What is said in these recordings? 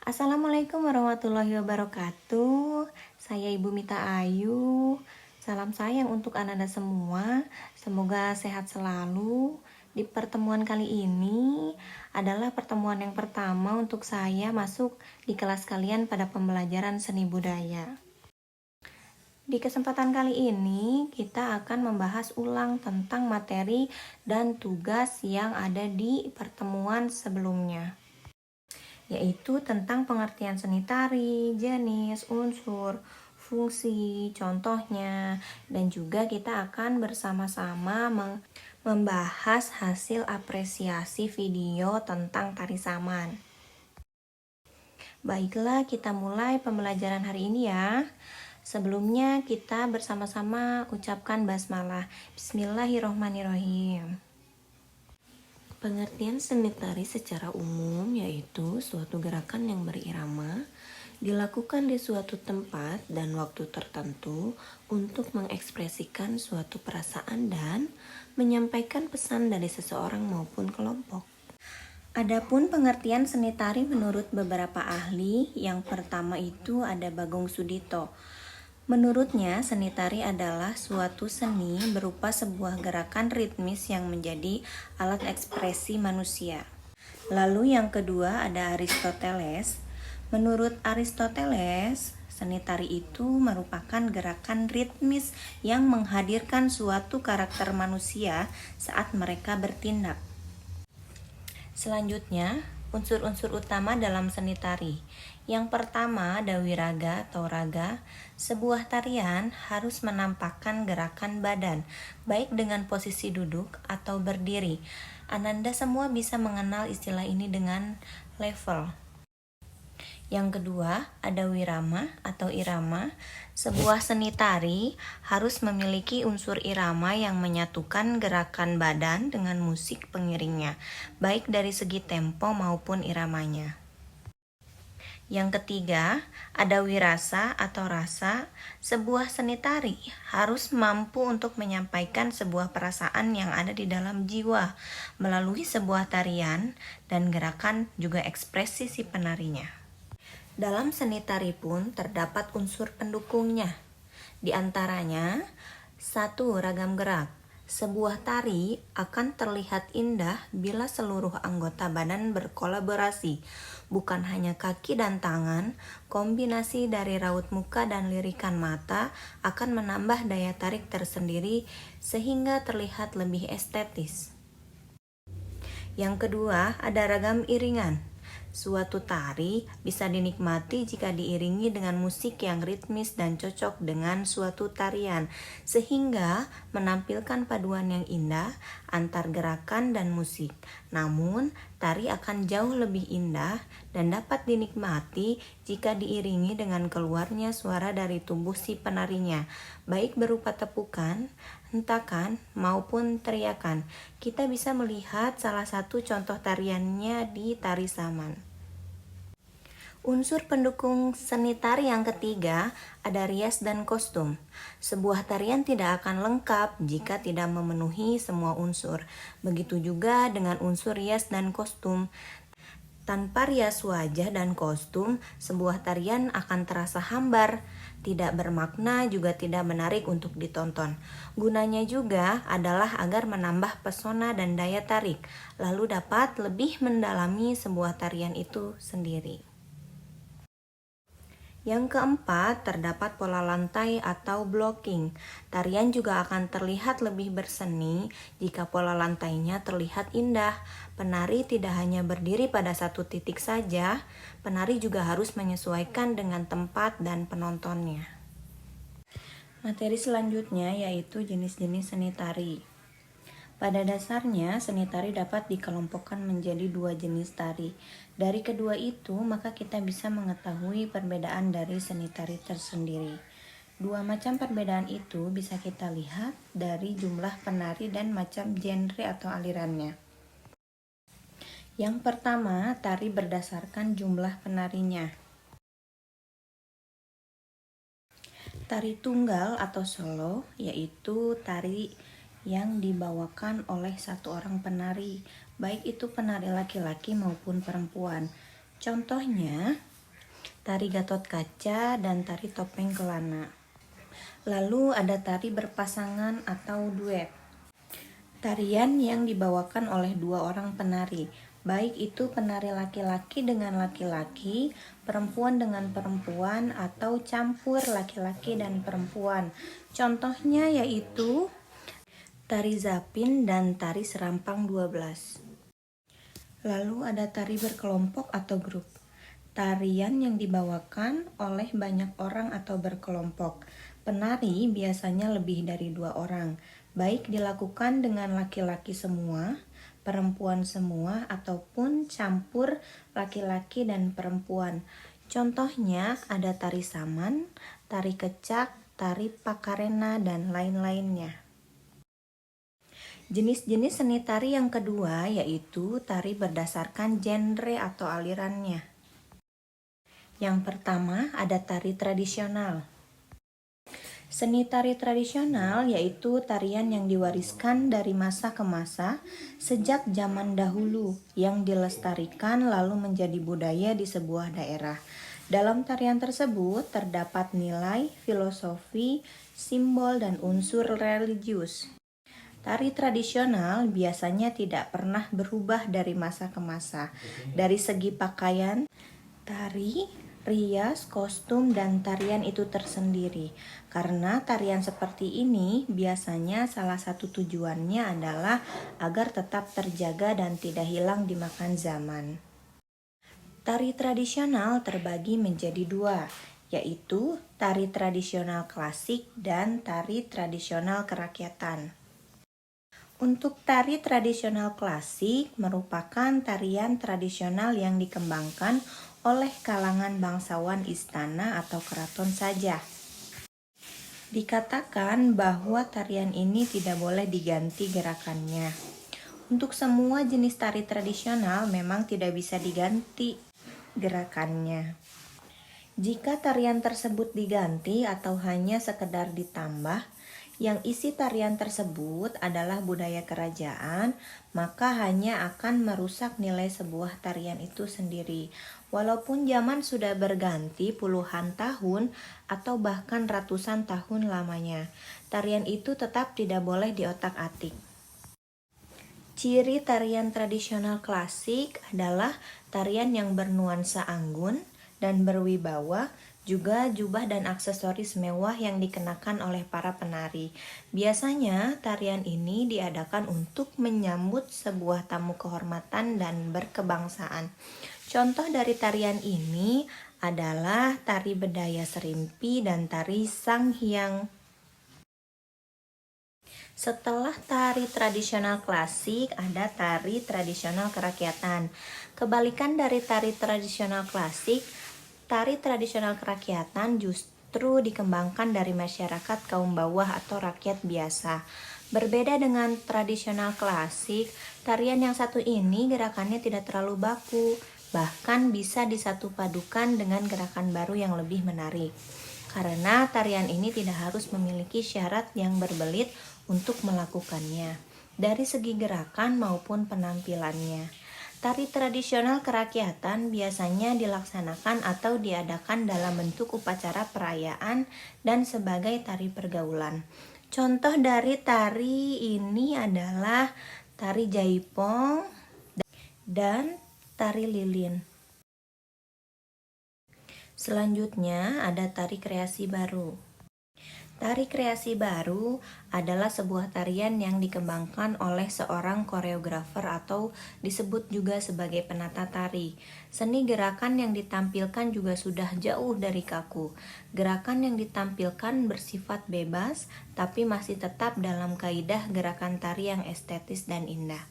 Assalamualaikum warahmatullahi wabarakatuh. Saya Ibu Mita Ayu. Salam sayang untuk Anda semua. Semoga sehat selalu. Di pertemuan kali ini adalah pertemuan yang pertama untuk saya masuk di kelas kalian pada pembelajaran seni budaya. Di kesempatan kali ini kita akan membahas ulang tentang materi dan tugas yang ada di pertemuan sebelumnya, yaitu tentang pengertian seni tari, jenis, unsur, fungsi, contohnya, dan juga kita akan bersama-sama membahas hasil apresiasi video tentang tari saman. Baiklah, kita mulai pembelajaran hari ini ya. Sebelumnya kita bersama-sama ucapkan basmalah. Bismillahirrohmanirrohim. Pengertian seni tari secara umum yaitu suatu gerakan yang berirama dilakukan di suatu tempat dan waktu tertentu untuk mengekspresikan suatu perasaan dan menyampaikan pesan dari seseorang maupun kelompok. Adapun pengertian seni tari menurut beberapa ahli, yang pertama itu ada Bagong Sudito. Menurutnya, seni tari adalah suatu seni berupa sebuah gerakan ritmis yang menjadi alat ekspresi manusia. Lalu yang kedua ada Aristoteles. Menurut Aristoteles, seni tari itu merupakan gerakan ritmis yang menghadirkan suatu karakter manusia saat mereka bertindak. Selanjutnya, unsur-unsur utama dalam seni tari. Yang pertama ada wiraga atau raga. Sebuah tarian harus menampakkan gerakan badan, baik dengan posisi duduk atau berdiri. Ananda semua bisa mengenal istilah ini dengan level. Yang kedua, ada wirama atau irama. Sebuah seni tari harus memiliki unsur irama yang menyatukan gerakan badan dengan musik pengiringnya, baik dari segi tempo maupun iramanya. Yang ketiga, ada wirasa atau rasa. Sebuah seni tari harus mampu untuk menyampaikan sebuah perasaan yang ada di dalam jiwa melalui sebuah tarian, dan gerakan juga ekspresi si penarinya. Dalam seni tari pun terdapat unsur pendukungnya. Di antaranya, 1. Ragam gerak. Sebuah tari akan terlihat indah bila seluruh anggota badan berkolaborasi, bukan hanya kaki dan tangan. Kombinasi dari raut muka dan lirikan mata akan menambah daya tarik tersendiri sehingga terlihat lebih estetis. Yang kedua, ada ragam iringan. Suatu tari bisa dinikmati jika diiringi dengan musik yang ritmis dan cocok dengan suatu tarian, sehingga menampilkan paduan yang indah antar gerakan dan musik. Namun, tari akan jauh lebih indah dan dapat dinikmati jika diiringi dengan keluarnya suara dari tubuh si penarinya, baik berupa tepukan, hentakan, maupun teriakan. Kita bisa melihat salah satu contoh tariannya di tari saman. Unsur pendukung seni tari yang ketiga ada rias dan kostum. Sebuah tarian tidak akan lengkap jika tidak memenuhi semua unsur. Begitu juga dengan unsur rias dan kostum. Tanpa rias wajah dan kostum, sebuah tarian akan terasa hambar, tidak bermakna, juga tidak menarik untuk ditonton. Gunanya juga adalah agar menambah pesona dan daya tarik, lalu dapat lebih mendalami sebuah tarian itu sendiri. Yang keempat, terdapat pola lantai atau blocking. Tarian juga akan terlihat lebih berseni jika pola lantainya terlihat indah. Penari tidak hanya berdiri pada satu titik saja, penari juga harus menyesuaikan dengan tempat dan penontonnya. Materi selanjutnya yaitu jenis-jenis seni tari. Pada dasarnya, seni tari dapat dikelompokkan menjadi dua jenis tari. Dari kedua itu, maka kita bisa mengetahui perbedaan dari seni tari tersendiri. Dua macam perbedaan itu bisa kita lihat dari jumlah penari dan macam genre atau alirannya. Yang pertama, tari berdasarkan jumlah penarinya. Tari tunggal atau solo yaitu tari yang dibawakan oleh satu orang penari, baik itu penari laki-laki maupun perempuan. Contohnya, tari Gatot Kaca, dan tari Topeng Kelana. Lalu ada tari berpasangan atau duet. Tarian yang dibawakan oleh dua orang penari, baik itu penari laki-laki dengan laki-laki, perempuan dengan perempuan, atau campur laki-laki dan perempuan. Contohnya yaitu tari Zapin dan tari Serampang 12. Lalu ada tari berkelompok atau grup. Tarian yang dibawakan oleh banyak orang atau berkelompok. Penari biasanya lebih dari 2 orang, baik dilakukan dengan laki-laki semua, perempuan semua, ataupun campur laki-laki dan perempuan. Contohnya ada tari saman, tari kecak, tari pakarena, dan lain-lainnya. Jenis-jenis seni tari yang kedua yaitu tari berdasarkan genre atau alirannya. Yang pertama ada tari tradisional. Seni tari tradisional yaitu tarian yang diwariskan dari masa ke masa sejak zaman dahulu yang dilestarikan lalu menjadi budaya di sebuah daerah. Dalam tarian tersebut terdapat nilai, filosofi, simbol, dan unsur religius. Tari tradisional biasanya tidak pernah berubah dari masa ke masa. Dari segi pakaian, tari, rias, kostum, dan tarian itu tersendiri. Karena tarian seperti ini biasanya salah satu tujuannya adalah agar tetap terjaga dan tidak hilang dimakan zaman. Tari tradisional terbagi menjadi 2, yaitu tari tradisional klasik dan tari tradisional kerakyatan. Untuk tari tradisional klasik merupakan tarian tradisional yang dikembangkan oleh kalangan bangsawan istana atau keraton saja. Dikatakan bahwa tarian ini tidak boleh diganti gerakannya. Untuk semua jenis tari tradisional memang tidak bisa diganti gerakannya. Jika tarian tersebut diganti atau hanya sekedar ditambah, yang isi tarian tersebut adalah budaya kerajaan, maka hanya akan merusak nilai sebuah tarian itu sendiri. Walaupun zaman sudah berganti puluhan tahun atau bahkan ratusan tahun lamanya, tarian itu tetap tidak boleh diotak-atik. Ciri tarian tradisional klasik adalah tarian yang bernuansa anggun dan berwibawa, juga jubah dan aksesoris mewah yang dikenakan oleh para penari. Biasanya tarian ini diadakan untuk menyambut sebuah tamu kehormatan dan berkebangsaan. Contoh dari tarian ini adalah tari bedaya serimpi dan tari sanghyang. Setelah tari tradisional klasik, ada tari tradisional kerakyatan. Kebalikan dari tari tradisional klasik, tari tradisional kerakyatan justru dikembangkan dari masyarakat kaum bawah atau rakyat biasa. Berbeda dengan tradisional klasik, tarian yang satu ini gerakannya tidak terlalu baku, bahkan bisa disatupadukan dengan gerakan baru yang lebih menarik. Karena tarian ini tidak harus memiliki syarat yang berbelit untuk melakukannya, dari segi gerakan maupun penampilannya. Tari tradisional kerakyatan biasanya dilaksanakan atau diadakan dalam bentuk upacara perayaan dan sebagai tari pergaulan. Contoh dari tari ini adalah tari jaipong dan tari lilin. Selanjutnya ada tari kreasi baru. Tari kreasi baru adalah sebuah tarian yang dikembangkan oleh seorang koreografer atau disebut juga sebagai penata tari. Seni gerakan yang ditampilkan juga sudah jauh dari kaku. Gerakan yang ditampilkan bersifat bebas, tapi masih tetap dalam kaidah gerakan tari yang estetis dan indah.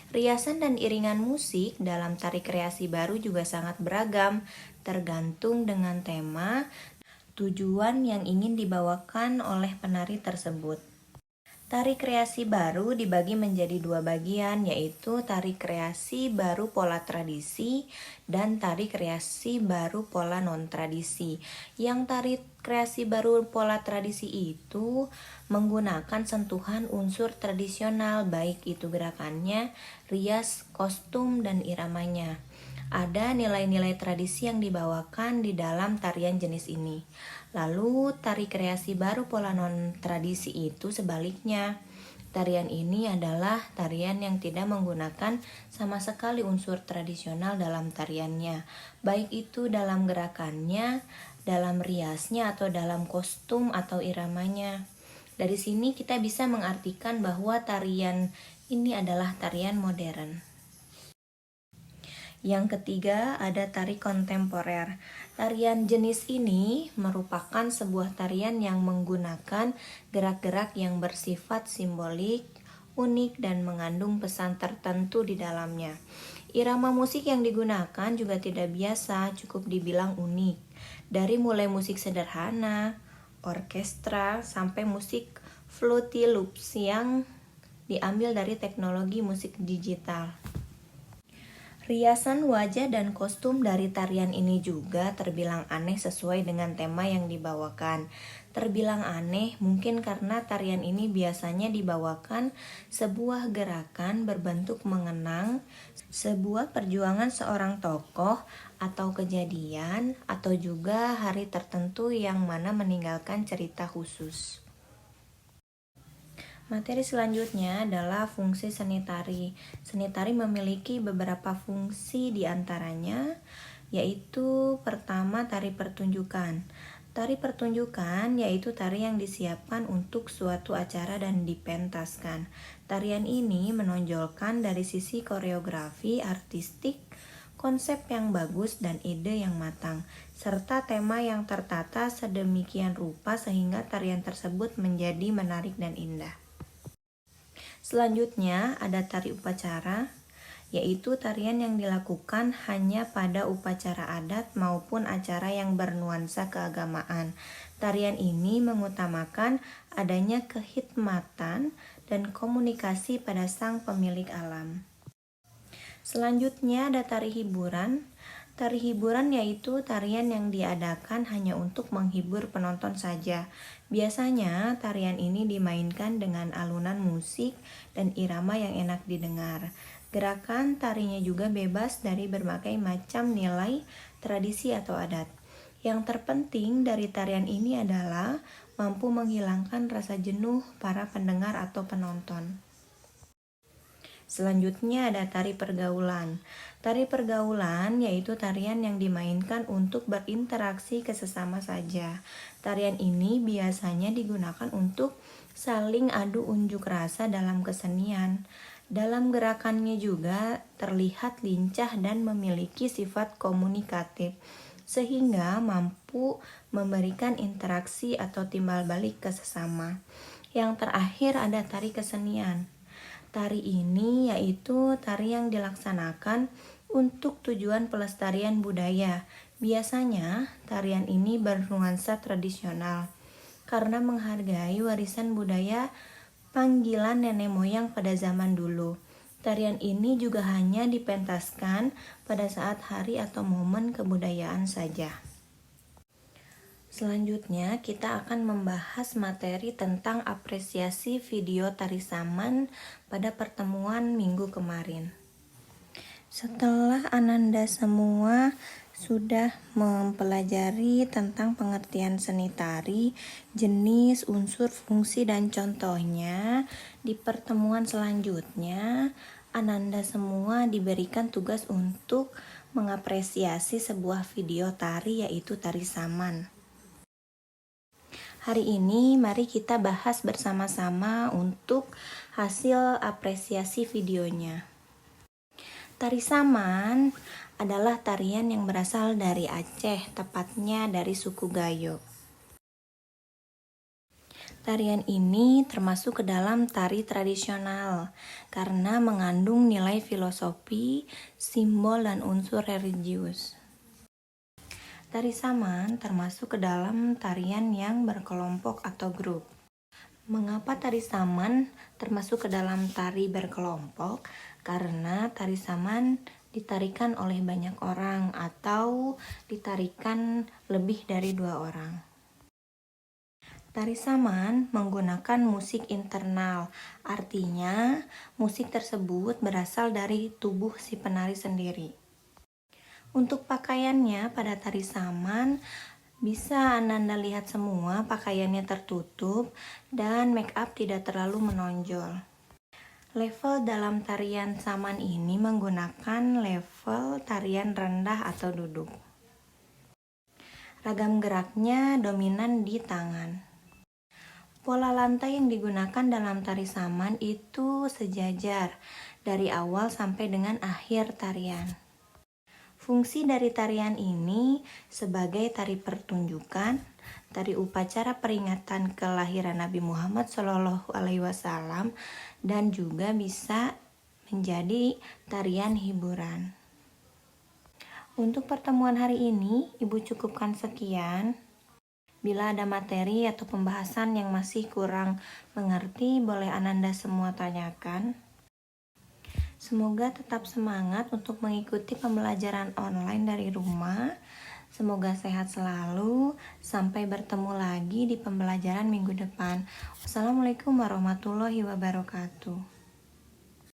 Riasan dan iringan musik dalam tari kreasi baru juga sangat beragam, tergantung dengan tema, tujuan yang ingin dibawakan oleh penari tersebut. Tari kreasi baru dibagi menjadi 2 bagian, yaitu tari kreasi baru pola tradisi dan tari kreasi baru pola non-tradisi. Yang tari kreasi baru pola tradisi itu menggunakan sentuhan unsur tradisional, baik itu gerakannya, rias, kostum, dan iramanya. Ada nilai-nilai tradisi yang dibawakan di dalam tarian jenis ini. Lalu, tari kreasi baru pola non-tradisi itu sebaliknya. Tarian ini adalah tarian yang tidak menggunakan sama sekali unsur tradisional dalam tariannya, baik itu dalam gerakannya, dalam riasnya, atau dalam kostum atau iramanya. Dari sini kita bisa mengartikan bahwa tarian ini adalah tarian modern. Yang ketiga, ada tari kontemporer. Tarian jenis ini merupakan sebuah tarian yang menggunakan gerak-gerak yang bersifat simbolik, unik, dan mengandung pesan tertentu di dalamnya. Irama musik yang digunakan juga tidak biasa, cukup dibilang unik. Dari mulai musik sederhana, orkestra, sampai musik Fruity Loops yang diambil dari teknologi musik digital. Riasan wajah dan kostum dari tarian ini juga terbilang aneh sesuai dengan tema yang dibawakan. Terbilang aneh mungkin karena tarian ini biasanya dibawakan sebuah gerakan berbentuk mengenang, sebuah perjuangan seorang tokoh atau kejadian, atau juga hari tertentu yang mana meninggalkan cerita khusus. Materi selanjutnya adalah fungsi seni tari. Seni tari memiliki beberapa fungsi diantaranya, yaitu pertama tari pertunjukan. Tari pertunjukan yaitu tari yang disiapkan untuk suatu acara dan dipentaskan. Tarian ini menonjolkan dari sisi koreografi, artistik, konsep yang bagus dan ide yang matang, serta tema yang tertata sedemikian rupa sehingga tarian tersebut menjadi menarik dan indah. Selanjutnya ada tari upacara, yaitu tarian yang dilakukan hanya pada upacara adat maupun acara yang bernuansa keagamaan. Tarian ini mengutamakan adanya kehikmatan dan komunikasi pada sang pemilik alam. Selanjutnya ada tari hiburan. Tari hiburan yaitu tarian yang diadakan hanya untuk menghibur penonton saja. Biasanya tarian ini dimainkan dengan alunan musik dan irama yang enak didengar. Gerakan tarinya juga bebas dari berbagai macam nilai, tradisi atau adat. Yang terpenting dari tarian ini adalah mampu menghilangkan rasa jenuh para pendengar atau penonton. Selanjutnya ada tari pergaulan. Tari pergaulan yaitu tarian yang dimainkan untuk berinteraksi ke sesama saja. Tarian ini biasanya digunakan untuk saling adu unjuk rasa dalam kesenian. Dalam gerakannya juga terlihat lincah dan memiliki sifat komunikatif, sehingga mampu memberikan interaksi atau timbal balik ke sesama. Yang terakhir ada tari kesenian. Tari ini yaitu tari yang dilaksanakan untuk tujuan pelestarian budaya. Biasanya tarian ini bernuansa tradisional karena menghargai warisan budaya panggilan nenek moyang pada zaman dulu. Tarian ini juga hanya dipentaskan pada saat hari atau momen kebudayaan saja. Selanjutnya kita akan membahas materi tentang apresiasi video tari saman pada pertemuan minggu kemarin. Setelah Ananda semua sudah mempelajari tentang pengertian seni tari, jenis, unsur, fungsi, dan contohnya, di pertemuan selanjutnya Ananda semua diberikan tugas untuk mengapresiasi sebuah video tari yaitu tari saman. Hari ini mari kita bahas bersama-sama untuk hasil apresiasi videonya. Tari saman adalah tarian yang berasal dari Aceh, tepatnya dari suku Gayo. Tarian ini termasuk ke dalam tari tradisional karena mengandung nilai filosofi, simbol, dan unsur religius. Tari saman termasuk ke dalam tarian yang berkelompok atau grup. Mengapa tari saman termasuk ke dalam tari berkelompok? Karena tari saman ditarikan oleh banyak orang atau ditarikan lebih dari 2 orang. Tari saman menggunakan musik internal, artinya musik tersebut berasal dari tubuh si penari sendiri. Untuk pakaiannya pada tari saman, bisa Ananda lihat semua pakaiannya tertutup dan make up tidak terlalu menonjol. Level dalam tarian saman ini menggunakan level tarian rendah atau duduk. Ragam geraknya dominan di tangan. Pola lantai yang digunakan dalam tari saman itu sejajar dari awal sampai dengan akhir tarian. Fungsi dari tarian ini sebagai tari pertunjukan, tari upacara peringatan kelahiran Nabi Muhammad SAW, dan juga bisa menjadi tarian hiburan. Untuk pertemuan hari ini, Ibu cukupkan sekian. Bila ada materi atau pembahasan yang masih kurang mengerti, boleh Ananda semua tanyakan. Semoga tetap semangat untuk mengikuti pembelajaran online dari rumah. Semoga sehat selalu. Sampai bertemu lagi di pembelajaran minggu depan. Wassalamualaikum warahmatullahi wabarakatuh.